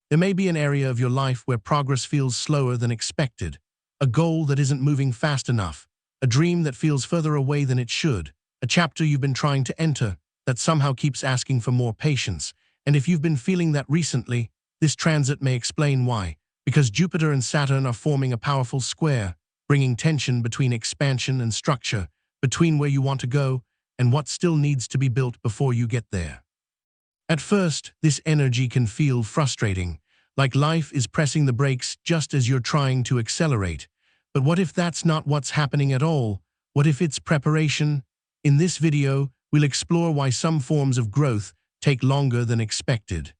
There may be an area of your life where progress feels slower than expected, a goal that isn't moving fast enough, a dream that feels further away than it should, a chapter you've been trying to enter that somehow keeps asking for more patience. And if you've been feeling that recently, this transit may explain why. Because Jupiter and Saturn are forming a powerful square, bringing tension between expansion and structure, between where you want to go and what still needs to be built before you get there. At first, this energy can feel frustrating, like life is pressing the brakes just as you're trying to accelerate. But what if that's not what's happening at all? What if it's preparation? In this video, we'll explore why some forms of growth take longer than expected,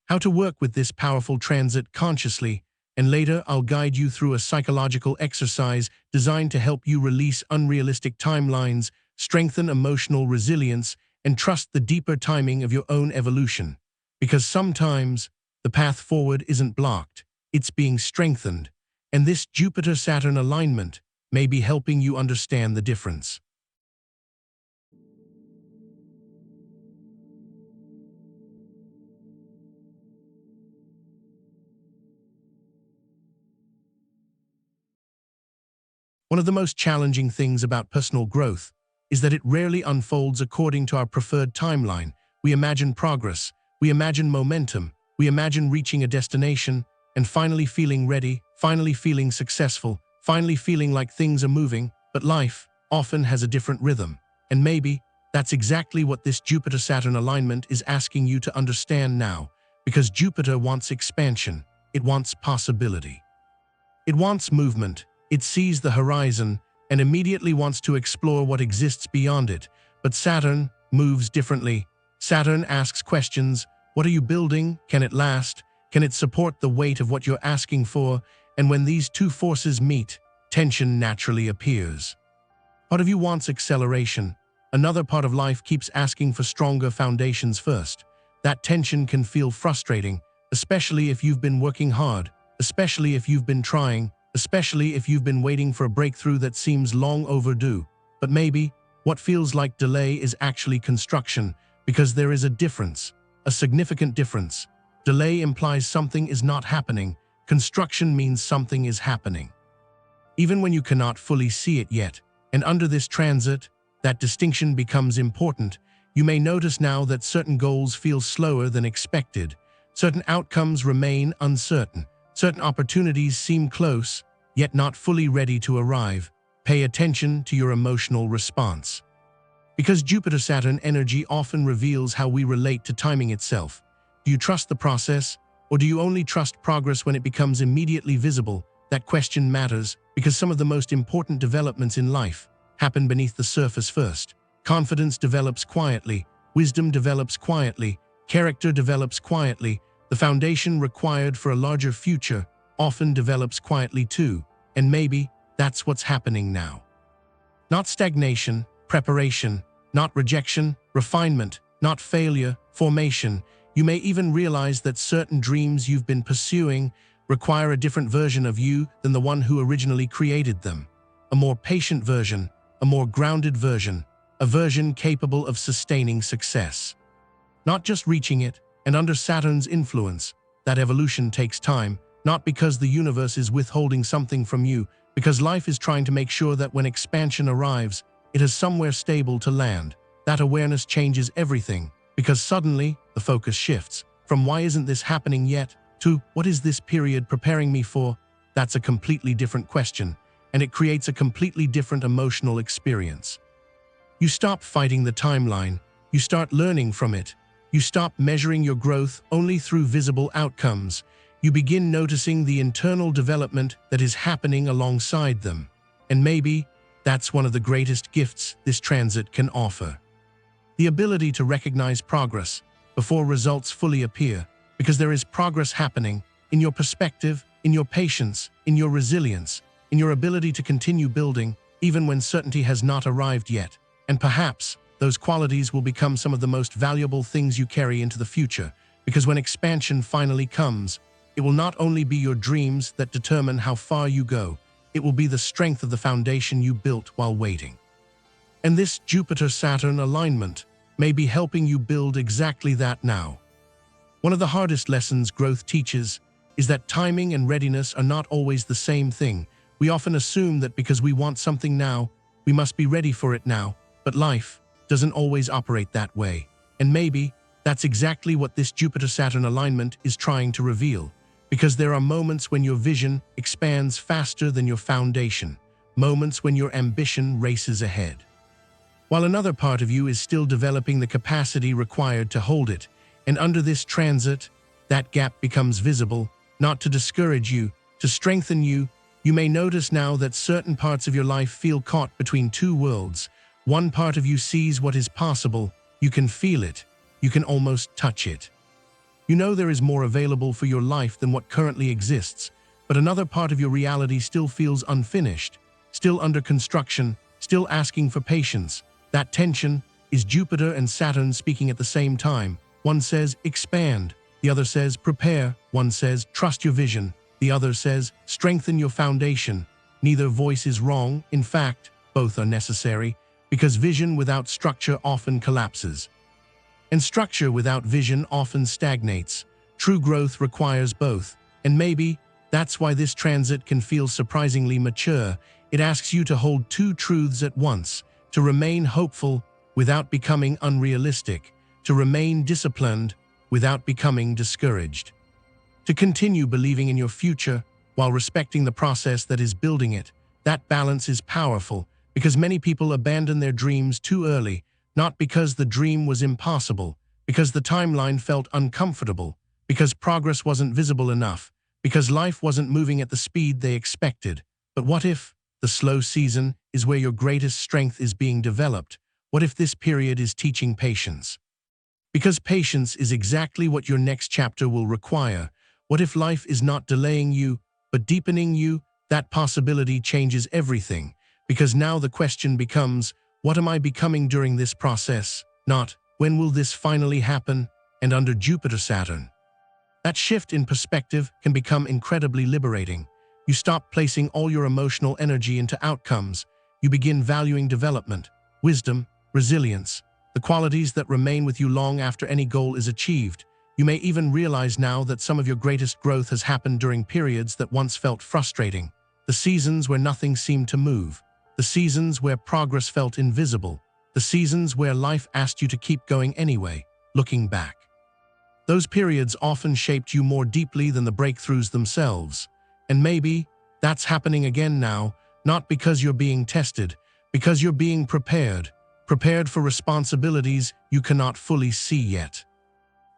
how to work with this powerful transit consciously, and later I'll guide you through a psychological exercise designed to help you release unrealistic timelines, strengthen emotional resilience, and trust the deeper timing of your own evolution. Because sometimes the path forward isn't blocked, it's being strengthened, and this Jupiter-Saturn alignment may be helping you understand the difference. One of the most challenging things about personal growth is that it rarely unfolds according to our preferred timeline. We imagine progress, we imagine momentum, we imagine reaching a destination and finally feeling ready, finally feeling successful, finally feeling like things are moving, but life often has a different rhythm. And maybe that's exactly what this Jupiter-Saturn alignment is asking you to understand now, because Jupiter wants expansion, it wants possibility. It wants movement, it sees the horizon and immediately wants to explore what exists beyond it. But Saturn moves differently. Saturn asks questions. What are you building? Can it last? Can it support the weight of what you're asking for? And when these two forces meet, tension naturally appears. Part of you wants acceleration. Another part of life keeps asking for stronger foundations first. That tension can feel frustrating, especially if you've been working hard, especially if you've been trying, especially if you've been waiting for a breakthrough that seems long overdue. But maybe what feels like delay is actually construction, because there is a difference, a significant difference. Delay implies something is not happening. Construction means something is happening, even when you cannot fully see it yet. And under this transit, that distinction becomes important. You may notice now that certain goals feel slower than expected. Certain outcomes remain uncertain. Certain opportunities seem close, yet not fully ready to arrive. Pay attention to your emotional response. Because Jupiter-Saturn energy often reveals how we relate to timing itself. Do you trust the process, or do you only trust progress when it becomes immediately visible? That question matters, because some of the most important developments in life happen beneath the surface first. Confidence develops quietly, wisdom develops quietly, character develops quietly. The foundation required for a larger future often develops quietly too, and maybe that's what's happening now. Not stagnation, preparation, not rejection, refinement, not failure, formation. You may even realize that certain dreams you've been pursuing require a different version of you than the one who originally created them. A more patient version, a more grounded version, a version capable of sustaining success. Not just reaching it, and under Saturn's influence, that evolution takes time, not because the universe is withholding something from you, because life is trying to make sure that when expansion arrives, it has somewhere stable to land. That awareness changes everything, because suddenly the focus shifts from why isn't this happening yet to what is this period preparing me for? That's a completely different question, and it creates a completely different emotional experience. You stop fighting the timeline, you start learning from it. You stop measuring your growth only through visible outcomes. You begin noticing the internal development that is happening alongside them. And maybe that's one of the greatest gifts this transit can offer. The ability to recognize progress before results fully appear, because there is progress happening in your perspective, in your patience, in your resilience, in your ability to continue building even when certainty has not arrived yet. And perhaps those qualities will become some of the most valuable things you carry into the future, because when expansion finally comes, it will not only be your dreams that determine how far you go, it will be the strength of the foundation you built while waiting. And this Jupiter-Saturn alignment may be helping you build exactly that now. One of the hardest lessons growth teaches is that timing and readiness are not always the same thing. We often assume that because we want something now, we must be ready for it now, but life doesn't always operate that way. And maybe that's exactly what this Jupiter-Saturn alignment is trying to reveal, because there are moments when your vision expands faster than your foundation, moments when your ambition races ahead, while another part of you is still developing the capacity required to hold it. And under this transit, that gap becomes visible, not to discourage you, to strengthen you. You may notice now that certain parts of your life feel caught between two worlds. One part of you sees what is possible. You can feel it. You can almost touch it. You know there is more available for your life than what currently exists, but another part of your reality still feels unfinished, still under construction, still asking for patience. That tension is Jupiter and Saturn speaking at the same time. One says, expand. The other says, prepare. One says, trust your vision. The other says, strengthen your foundation. Neither voice is wrong. In fact, both are necessary, because vision without structure often collapses, and structure without vision often stagnates. True growth requires both, and maybe that's why this transit can feel surprisingly mature. It asks you to hold two truths at once, to remain hopeful without becoming unrealistic, to remain disciplined without becoming discouraged, to continue believing in your future while respecting the process that is building it. That balance is powerful, because many people abandon their dreams too early, not because the dream was impossible, because the timeline felt uncomfortable, because progress wasn't visible enough, because life wasn't moving at the speed they expected. But what if the slow season is where your greatest strength is being developed? What if this period is teaching patience? Because patience is exactly what your next chapter will require. What if life is not delaying you, but deepening you? That possibility changes everything, because now the question becomes, what am I becoming during this process? Not, when will this finally happen? And under Jupiter-Saturn, that shift in perspective can become incredibly liberating. You stop placing all your emotional energy into outcomes. You begin valuing development, wisdom, resilience, the qualities that remain with you long after any goal is achieved. You may even realize now that some of your greatest growth has happened during periods that once felt frustrating, the seasons where nothing seemed to move, the seasons where progress felt invisible, the seasons where life asked you to keep going anyway. Looking back, those periods often shaped you more deeply than the breakthroughs themselves. And maybe that's happening again now, not because you're being tested, because you're being prepared for responsibilities you cannot fully see yet,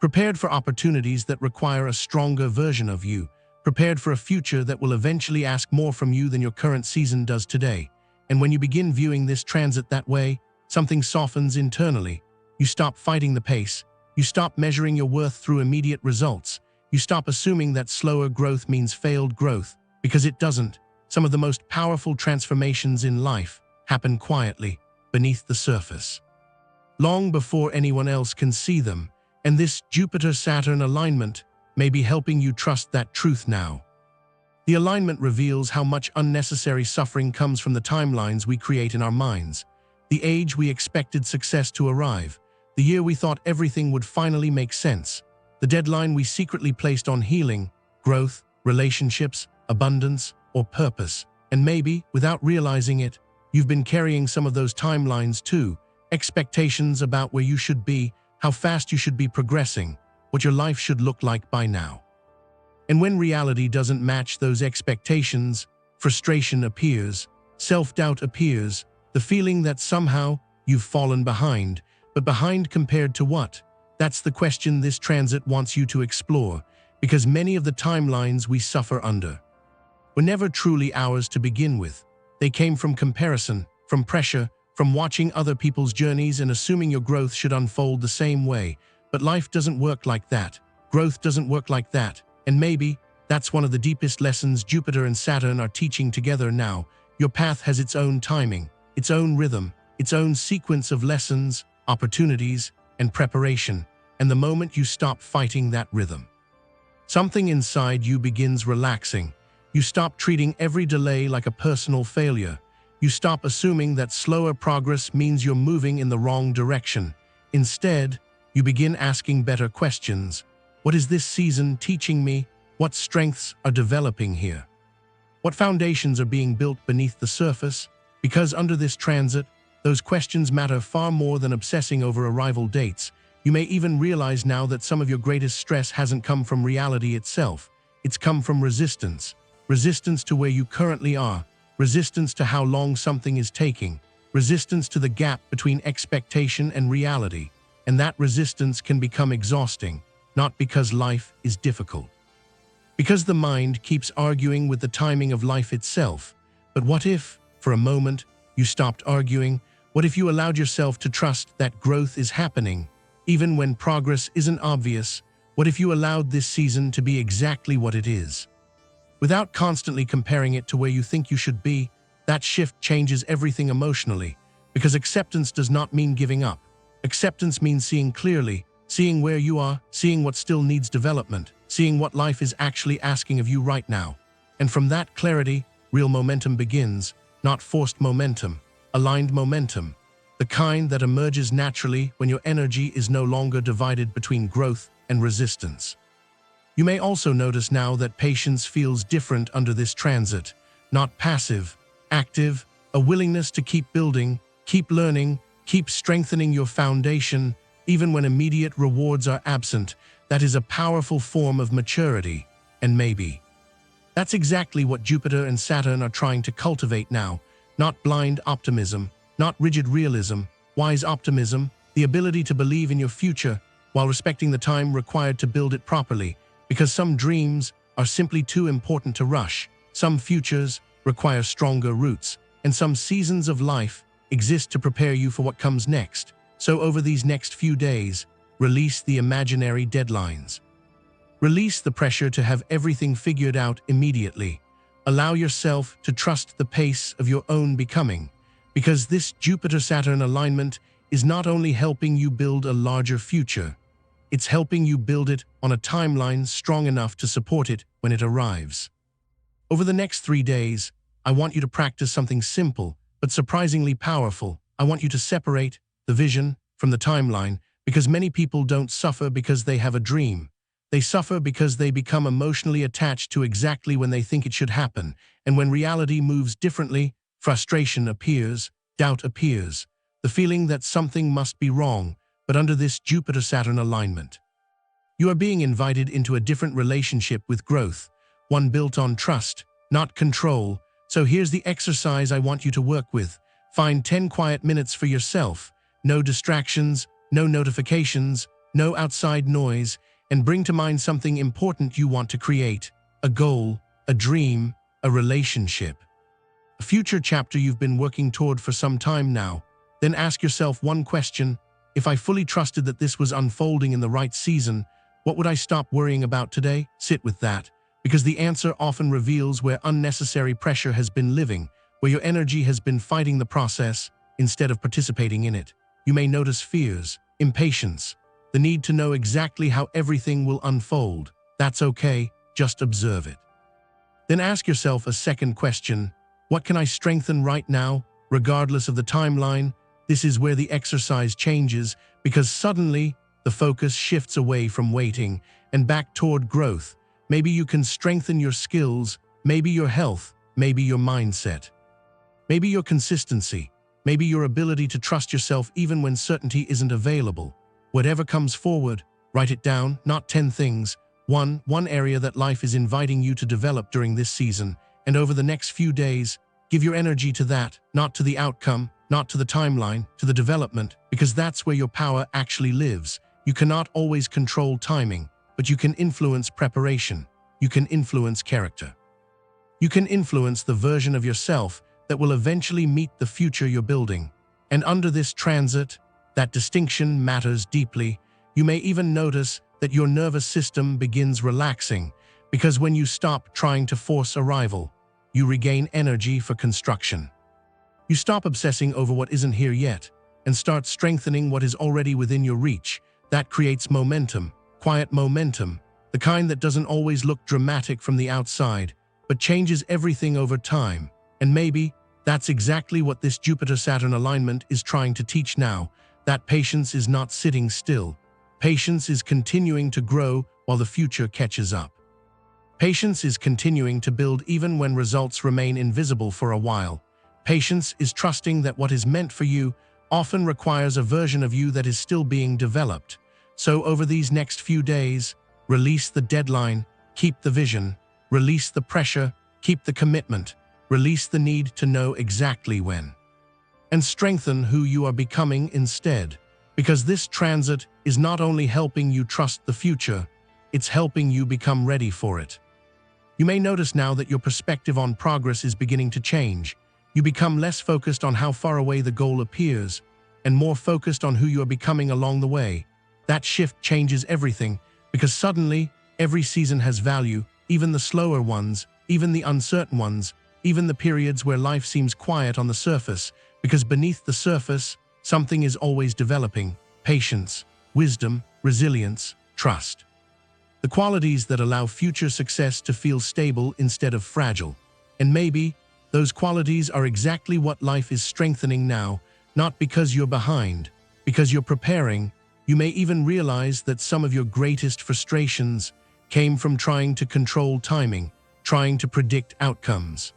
prepared for opportunities that require a stronger version of you, prepared for a future that will eventually ask more from you than your current season does today. And when you begin viewing this transit that way, something softens internally. You stop fighting the pace. You stop measuring your worth through immediate results. You stop assuming that slower growth means failed growth, because it doesn't. Some of the most powerful transformations in life happen quietly, beneath the surface, long before anyone else can see them. And this Jupiter-Saturn alignment may be helping you trust that truth now. The alignment reveals how much unnecessary suffering comes from the timelines we create in our minds, the age we expected success to arrive, the year we thought everything would finally make sense, the deadline we secretly placed on healing, growth, relationships, abundance, or purpose. And maybe, without realizing it, you've been carrying some of those timelines too, expectations about where you should be, how fast you should be progressing, what your life should look like by now. And when reality doesn't match those expectations, frustration appears, self-doubt appears, the feeling that somehow you've fallen behind. But behind compared to what? That's the question this transit wants you to explore, because many of the timelines we suffer under were never truly ours to begin with. They came from comparison, from pressure, from watching other people's journeys and assuming your growth should unfold the same way. But life doesn't work like that. Growth doesn't work like that. And maybe that's one of the deepest lessons Jupiter and Saturn are teaching together now. Your path has its own timing, its own rhythm, its own sequence of lessons, opportunities, and preparation. And the moment you stop fighting that rhythm, something inside you begins relaxing. You stop treating every delay like a personal failure. You stop assuming that slower progress means you're moving in the wrong direction. Instead, you begin asking better questions. What is this season teaching me? What strengths are developing here? What foundations are being built beneath the surface? Because under this transit, those questions matter far more than obsessing over arrival dates. You may even realize now that some of your greatest stress hasn't come from reality itself. It's come from resistance. Resistance to where you currently are. Resistance to how long something is taking. Resistance to the gap between expectation and reality. And that resistance can become exhausting, not because life is difficult. Because the mind keeps arguing with the timing of life itself. But what if, for a moment, you stopped arguing? What if you allowed yourself to trust that growth is happening, even when progress isn't obvious? What if you allowed this season to be exactly what it is? Without constantly comparing it to where you think you should be, that shift changes everything emotionally. Because acceptance does not mean giving up. Acceptance means seeing clearly, seeing where you are, seeing what still needs development, seeing what life is actually asking of you right now. And from that clarity, real momentum begins, not forced momentum, aligned momentum, the kind that emerges naturally when your energy is no longer divided between growth and resistance. You may also notice now that patience feels different under this transit, not passive, active, a willingness to keep building, keep learning, keep strengthening your foundation, even when immediate rewards are absent. That is a powerful form of maturity, and maybe that's exactly what Jupiter and Saturn are trying to cultivate now. Not blind optimism, not rigid realism, wise optimism, the ability to believe in your future while respecting the time required to build it properly, because some dreams are simply too important to rush, some futures require stronger roots, and some seasons of life exist to prepare you for what comes next. So over these next few days, release the imaginary deadlines. Release the pressure to have everything figured out immediately. Allow yourself to trust the pace of your own becoming, because this Jupiter-Saturn alignment is not only helping you build a larger future, it's helping you build it on a timeline strong enough to support it when it arrives. Over the next 3 days, I want you to practice something simple but surprisingly powerful. I want you to separate the vision from the timeline, because many people don't suffer because they have a dream. They suffer because they become emotionally attached to exactly when they think it should happen, and when reality moves differently, frustration appears, doubt appears, the feeling that something must be wrong. But under this Jupiter-Saturn alignment, you are being invited into a different relationship with growth, one built on trust, not control. So here's the exercise I want you to work with. Find 10 quiet minutes for yourself, no distractions, no notifications, no outside noise, and bring to mind something important you want to create, a goal, a dream, a relationship, a future chapter you've been working toward for some time now. Then ask yourself one question: if I fully trusted that this was unfolding in the right season, what would I stop worrying about today? Sit with that, because the answer often reveals where unnecessary pressure has been living, where your energy has been fighting the process instead of participating in it. You may notice fears, impatience, the need to know exactly how everything will unfold. That's okay, just observe it. Then ask yourself a second question: what can I strengthen right now, regardless of the timeline? This is where the exercise changes, because suddenly the focus shifts away from waiting and back toward growth. Maybe you can strengthen your skills, maybe your health, maybe your mindset, maybe your consistency, maybe your ability to trust yourself even when certainty isn't available. Whatever comes forward, write it down, not 10 things. One area that life is inviting you to develop during this season, and over the next few days, give your energy to that, not to the outcome, not to the timeline, to the development, because that's where your power actually lives. You cannot always control timing, but you can influence preparation. You can influence character. You can influence the version of yourself that will eventually meet the future you're building. And under this transit, that distinction matters deeply. You may even notice that your nervous system begins relaxing, because when you stop trying to force arrival, you regain energy for construction. You stop obsessing over what isn't here yet and start strengthening what is already within your reach. That creates momentum, quiet momentum, the kind that doesn't always look dramatic from the outside, but changes everything over time. And maybe that's exactly what this Jupiter-Saturn alignment is trying to teach now, that patience is not sitting still. Patience is continuing to grow while the future catches up. Patience is continuing to build even when results remain invisible for a while. Patience is trusting that what is meant for you often requires a version of you that is still being developed. So over these next few days, release the deadline, keep the vision, release the pressure, keep the commitment, release the need to know exactly when. And strengthen who you are becoming instead. Because this transit is not only helping you trust the future, it's helping you become ready for it. You may notice now that your perspective on progress is beginning to change. You become less focused on how far away the goal appears, and more focused on who you are becoming along the way. That shift changes everything, because suddenly, every season has value, even the slower ones, even the uncertain ones, even the periods where life seems quiet on the surface, because beneath the surface, something is always developing: patience, wisdom, resilience, trust. The qualities that allow future success to feel stable instead of fragile. And maybe those qualities are exactly what life is strengthening now, not because you're behind, because you're preparing. You may even realize that some of your greatest frustrations came from trying to control timing, trying to predict outcomes,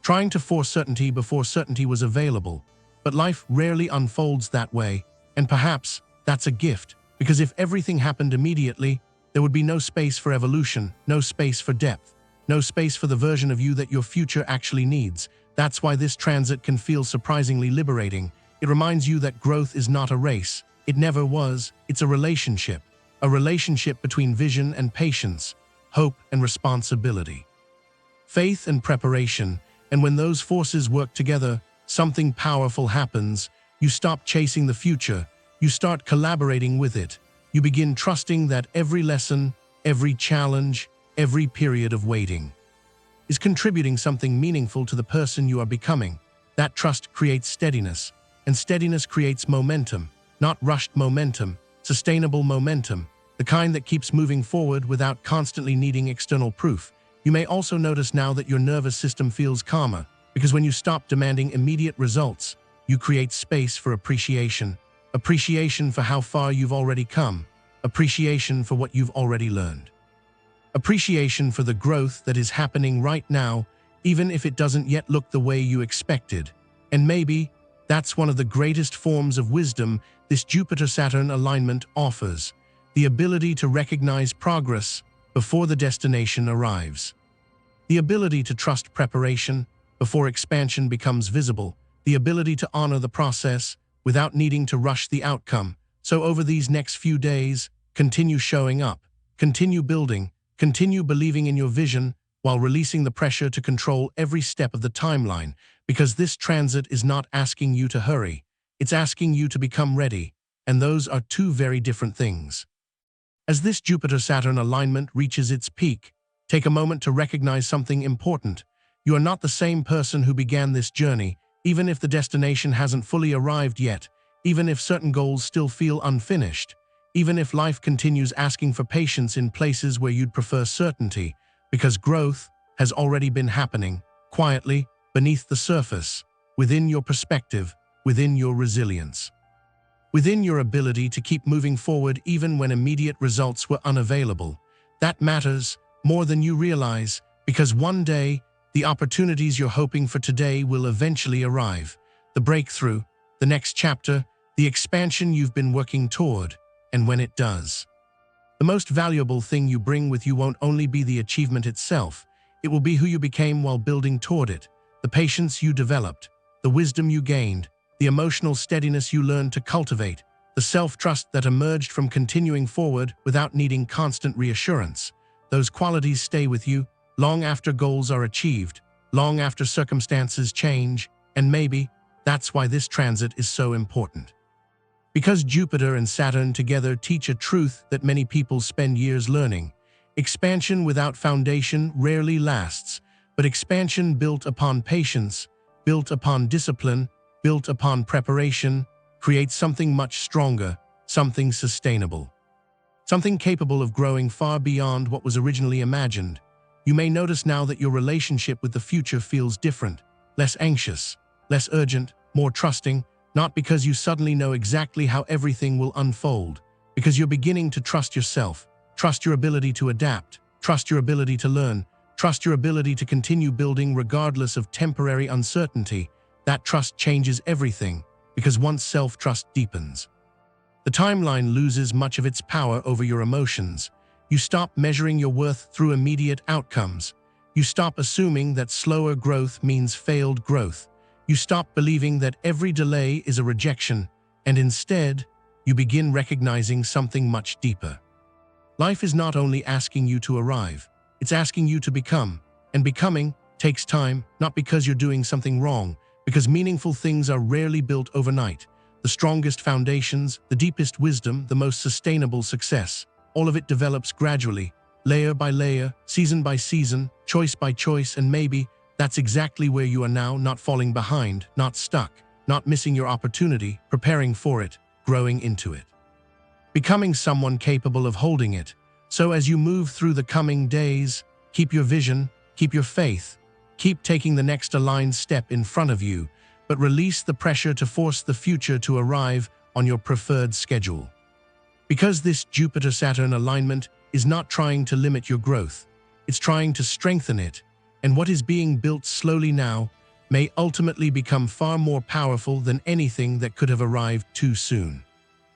trying to force certainty before certainty was available. But life rarely unfolds that way, and perhaps that's a gift, because if everything happened immediately, there would be no space for evolution, no space for depth, no space for the version of you that your future actually needs. That's why this transit can feel surprisingly liberating. It reminds you that growth is not a race. It never was. It's a relationship between vision and patience, hope and responsibility, faith and preparation. And when those forces work together, something powerful happens. You stop chasing the future. You start collaborating with it. You begin trusting that every lesson, every challenge, every period of waiting is contributing something meaningful to the person you are becoming. That trust creates steadiness, and steadiness creates momentum, not rushed momentum, sustainable momentum, the kind that keeps moving forward without constantly needing external proof. You may also notice now that your nervous system feels calmer, because when you stop demanding immediate results, you create space for appreciation. Appreciation for how far you've already come. Appreciation for what you've already learned. Appreciation for the growth that is happening right now, even if it doesn't yet look the way you expected. And maybe that's one of the greatest forms of wisdom this Jupiter-Saturn alignment offers: the ability to recognize progress before the destination arrives. The ability to trust preparation before expansion becomes visible. The ability to honor the process without needing to rush the outcome. So over these next few days, continue showing up, continue building, continue believing in your vision while releasing the pressure to control every step of the timeline, because this transit is not asking you to hurry, it's asking you to become ready, and those are two very different things. As this Jupiter-Saturn alignment reaches its peak, take a moment to recognize something important. You are not the same person who began this journey, even if the destination hasn't fully arrived yet, even if certain goals still feel unfinished, even if life continues asking for patience in places where you'd prefer certainty, because growth has already been happening, quietly, beneath the surface, within your perspective, within your resilience, within your ability to keep moving forward even when immediate results were unavailable. That matters more than you realize, because one day, the opportunities you're hoping for today will eventually arrive. The breakthrough, the next chapter, the expansion you've been working toward. And when it does, the most valuable thing you bring with you won't only be the achievement itself, it will be who you became while building toward it, the patience you developed, the wisdom you gained, the emotional steadiness you learned to cultivate, the self-trust that emerged from continuing forward without needing constant reassurance. Those qualities stay with you long after goals are achieved, long after circumstances change, and maybe that's why this transit is so important. Because Jupiter and Saturn together teach a truth that many people spend years learning. Expansion without foundation rarely lasts, but expansion built upon patience, built upon discipline, built upon preparation, creates something much stronger, something sustainable, something capable of growing far beyond what was originally imagined. You may notice now that your relationship with the future feels different, less anxious, less urgent, more trusting, not because you suddenly know exactly how everything will unfold, because you're beginning to trust yourself, Trust your ability to adapt. Trust your ability to learn. Trust your ability to continue building regardless of temporary uncertainty. That trust changes everything, because once self-trust deepens, the timeline loses much of its power over your emotions. You stop measuring your worth through immediate outcomes. You stop assuming that slower growth means failed growth. You stop believing that every delay is a rejection, and instead, you begin recognizing something much deeper. Life is not only asking you to arrive, it's asking you to become. And becoming takes time, not because you're doing something wrong, because meaningful things are rarely built overnight. The strongest foundations, the deepest wisdom, the most sustainable success, all of it develops gradually, layer by layer, season by season, choice by choice, and maybe that's exactly where you are now, not falling behind, not stuck, not missing your opportunity, preparing for it, growing into it. Becoming someone capable of holding it. So as you move through the coming days, keep your vision, keep your faith, keep taking the next aligned step in front of you, but release the pressure to force the future to arrive on your preferred schedule. Because this Jupiter-Saturn alignment is not trying to limit your growth, it's trying to strengthen it, and what is being built slowly now may ultimately become far more powerful than anything that could have arrived too soon.